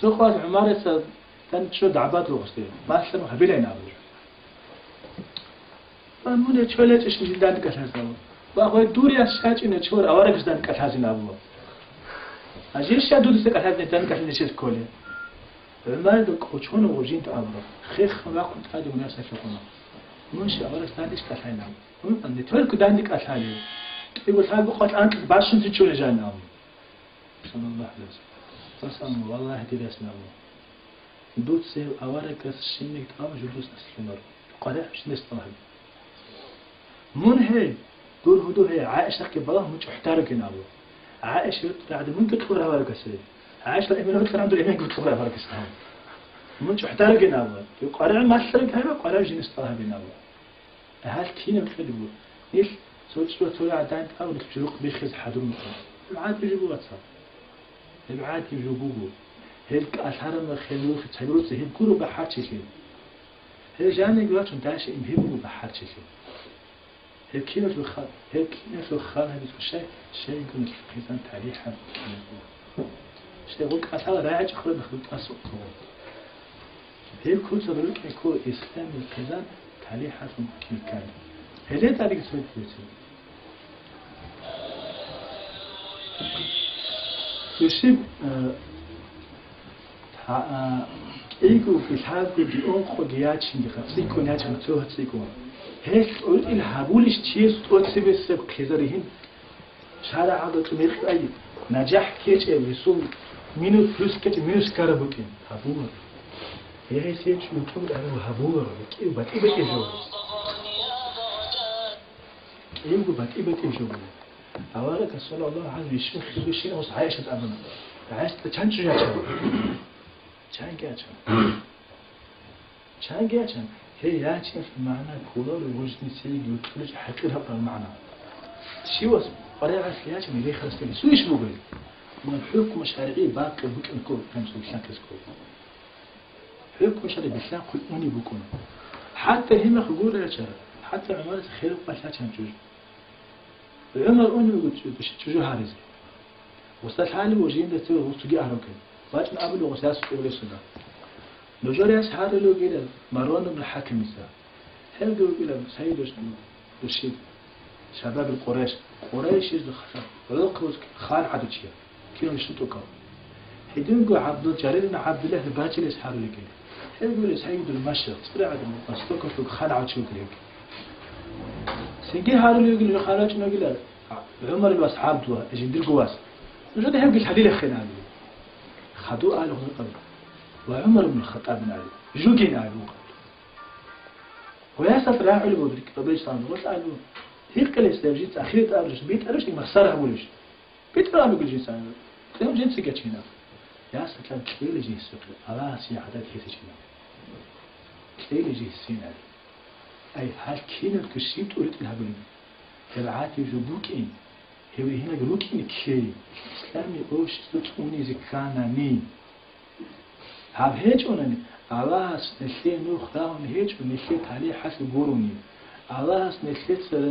سوقات عمارة تنشو دعبات روحستي ما أسلم هبيلين أبوه فمن يشولج إيش جلدان كسرنا وأخوي دوري أشكاج إنه شور أوارق جلدان كسرنا أبوه أجيش شادو دست كسرنا جلدان كسرنا شيء كله عمارة دكتورون وجين تأبوه خيخ ما كنت هذا مناسب فيكم منش أوارق جلدان كسرنا هم أن تقول كدان كسرنا يقول هذا بقول أنت باشن تشول جانا صلى الله عليه وسلم قسم والله هدي رسنا دوت سير أوارق كسرنا تأبوه جلوس نسلمر قرأ مش نستوعب من هي دور هدو هي عائشة كبلاه مش احترق نابو عائشة بعد ممكن تقول هذا كسر عائشة الإيمان أكثر عنده الإيمان قلت تقول هذا كسر مش احترق نابو يقارع ما سرق هذا قارع جنس طه بنابو هل كينا بخدمه إيش سوت طلع عدان أو نتجرق بيخز حدوم العاد يجيبوا واتساب العاد يجيبوه هيك أشهر ما خلوه في تسيروت هيك كله بحر شيء هي جاني قلت أنت عايش إمهبه بحر شيء هيك كينة الخال هيك كينة الخال هذا شيء يقول الخزان تاريخا شيء يقول أصلا راعي أخرى دخلت أسوق هيك كل سبب يكون إسلام الخزان تاريخا في مكان هذا تاريخ سويت فيه يشيب إيجو في الحال بديون خديات شنجي خصيكو ناس متوه خصيكو هيك قلت إن هابولش تيس توتسب السب خزرهن شارع هذا تمير أي نجاح كيش بيسوم مينو فلوس كيش مينوس كاربوكين هابور هي سيج يمكن أنه هابور كي بتيبتي جو إيجو بتيبتي جو أولك صلى الله عليه وسلم بيشين وص عايشة أبنا عايشة تشانجو يا شان جاتشان هي ياتشن في معنى كولر وجدني سيج يطلج حكيرها بالمعنى شيوس قرية سياتشن اللي خلص كذي شو يشبه بقول من الحكم الشرعي باقي بكن كل كم سو شان كسكول حكم الشرعي بسان كل أني بكون حتى هنا خجول يا شر حتى عمارة خير قشاتشان جوج العمر أني بقول جوج هارز وستحالي وجين ده تو وستجي أهركن باجن قبل وغساس تقول السنة لو جرى أسحار لو قيل مروان بن الحكم يسا هل قيل سيد الرشيد شباب القريش قريش الخسر ولقوا خال عدد شيء كيلو يشتوكا هيدون قو عبد الجليل بن عبد الله باجن أسحار لو قيل هل قيل سيد المشرق تبرع عدد مستوكا فوق خال عدد شو قيل سيجي هذا لو قيل خالات شنو قيل عمر الأصحاب دوا أجندر قواس نجد هل قيل حديث خينا خدوا آله قبل وعمر بن الخطاب بن علي جوجين عليه وياسف راح علمه بالكتابين صانع وسألوه هيك كل استوجيت أخيرا أرجع بيت أرجع مخسرة أقولش بيت رامي كل جنس أنا تيم جنس كاتشينا ياسف كان كليل جنس على سياحة كاتشينا كليل جنس سينا أي هل كينا الكشيت أريد لها بلي تبعاتي جبوكين هو هنا جلوكين كي إسلامي أوش تكوني زكاناني هذا هيج أنني الله نسلي نور خداهم هيج ونسلي عليه حسب قروني الله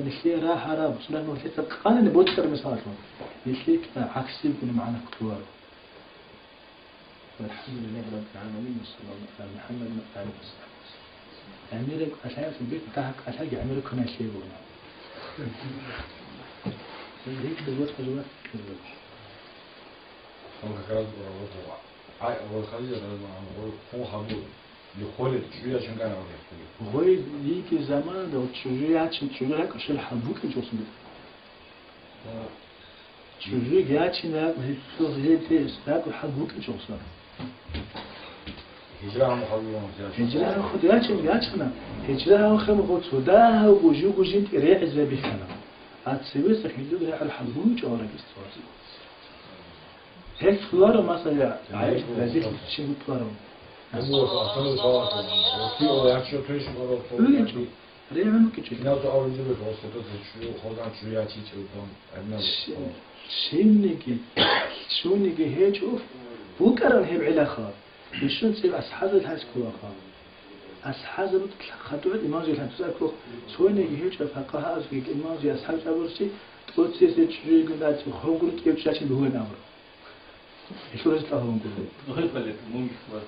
نسلي راح راب سلام نسلي قانا نبود سر مساله نسلي عكسي يكون معنا كتوار والحمد لله رب العالمين صلى الله على محمد وعلى آله وصحبه أميرك أشياء في البيت تاعك أشياء أميرك هنا شيء بونا هيك بالوقت كذا هو كذا والخليج هو حبوب يخولد شوية عشان كان عارف هو يجي زمان لو تشوفي عشان تشوفي لك شو الحبوب كجوسم تشوفي عشان لك هي تيس لك الحبوب كجوسم هجرة محاولة هجرة خد عشان هجرة خم خد سوداء وجوجين ريح زبي كنا هتسوي سكيلو ريح الحبوب جورك استواز هيك فلورا مثلا عايش لذيذ شيء فلورا هو أصلا صار في أكشن تريش مرة ليه منو كذي ناس أول جبل وسط شو خدام شو ياتي تلقون أبنا شو نيجي هيك شوف بكرة هي بعلاقة يشون تصير أصحاب الهاس كواقع أصحاب خدوا الإمام زي الهاس كوا شو نيجي هيك فقها أزوج الإمام زي أصحاب أول شيء تقول تصير شو يقول لا تخون قلت كيف شاشين بهو الأمر شو رأيك تفهم كله؟ غير بلد مو يخبر.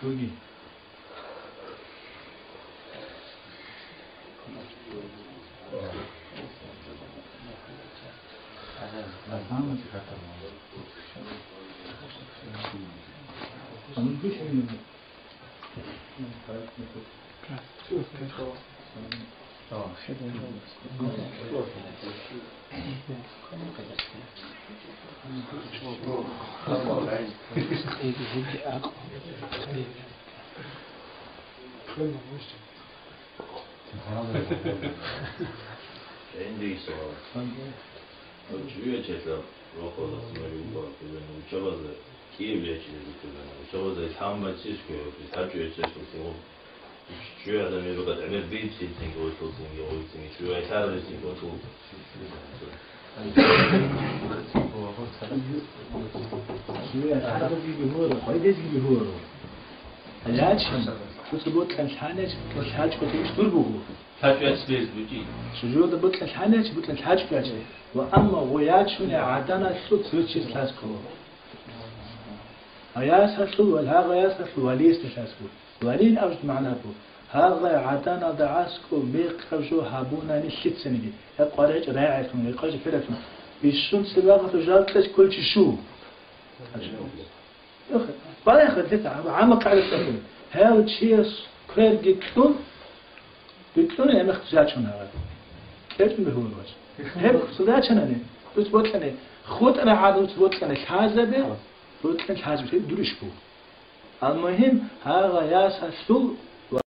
سوقي. عندي سؤال. 주요 제서 로컬 스마일과 그는 저거서 기업에 지내는 저거서 사람만 지식고요. 사주에 제서 주요하다 메로가 되면 비치 생고 또 생고 올생이 주요에 살을 생고 또 주요에 살을 비교로 거의 되지 비교로 알아치 그래서 뭐 산에 사주가 되게 dur보고 사주에 스페이스 뭐지? 수조도 붙은 산에 붙은 사주까지 وأما وياتشون عدنا سود سوتشيز لاسكو أياس سود والهذا ياس سود وليس لاسكو ولين أوجد معناه بو هذا عدنا دعاسكو ميقرجو هابونا نشيت سنجي يقارج راعيكم يقارج فلكم بيشون سباقة جالتش كل شو بعدين أخذت عمق على السفر هاو تشيس كير جيكتون جيكتون يعني اختزاجون هذا كيف بهو الوجه هيك صداقتنا بس بطلنا خود أنا عادة بطلنا كذبة بطلنا كذبة درش بو المهم هذا ياسا سو